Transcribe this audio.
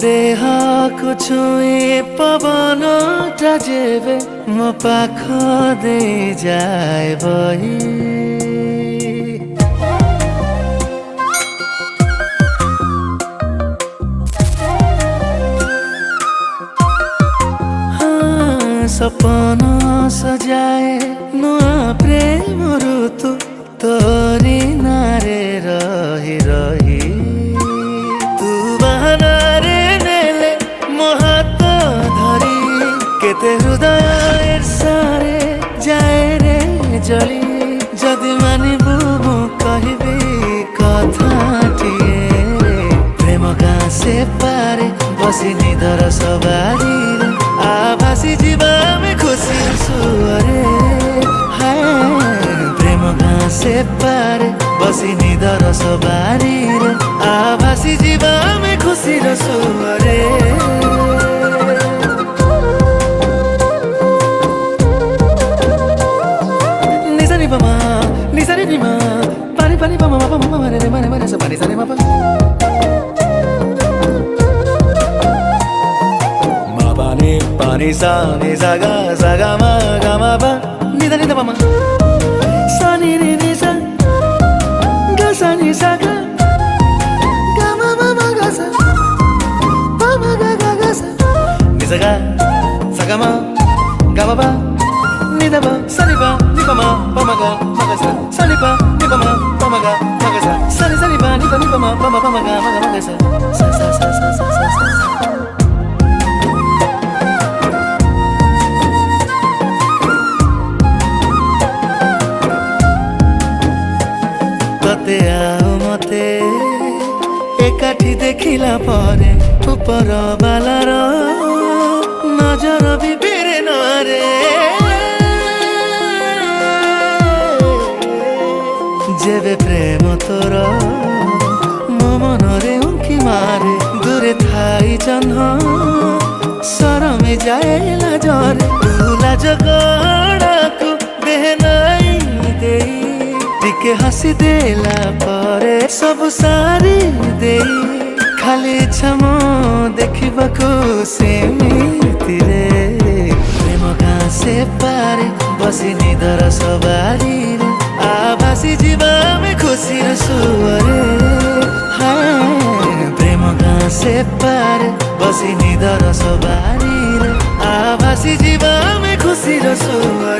देहको छुए पवनटा जेबे म पाख दे जाए बही सपना सजाए नुआ प्रेम ऋतु तोरी नारे रही रही तू बहाना रे नेले मोहात धरी केते हृदय सारे जाए रे जली जदि मानिबु मु कहबी कथाटिए प्रेम गाँ से पारे बसी निदर सवारी आभासी जीवन में खुशी सुअरे हाय प्रेम गाँ से पारे बसी निदर सवारी रे आभासी जीवन में खुशी सुअरे निसानी बमा निसानी निमा पानी पानी बमा बमा बमा मरे रे मरे मरे सा पानी सानी मा Pani sa ni sa ga ma ba ni da ma sa ni sa ga sa ni sa ga ma ga sa pa ma ga sa ni sa ga ma ba ni da ba sa ni ba ma ga sa ni ba ni ba ma ga sa sa ni ba ni ba ma ga sa तते आओ मते एकाठी देखिला परे ऊपर बालार नजर भी बेरे नरे जेबे प्रेम तोर मो मनरे उंकी मारे दूरे थाई जन्ह सरमे जाएला जरे तुला जगड़ाकू देह नाई देई टिके हसी देला परे सब सारी देई खाली छमो देखिबाकू सेमिति रे प्रेम गाँ से पारे बसी निदर सवारी रे आभासी जीवन में खुशी सुअरे हाय प्रेम गाँ से पारे बसी निदर सवारी रे आभासी जीवन में खुशी सुअरे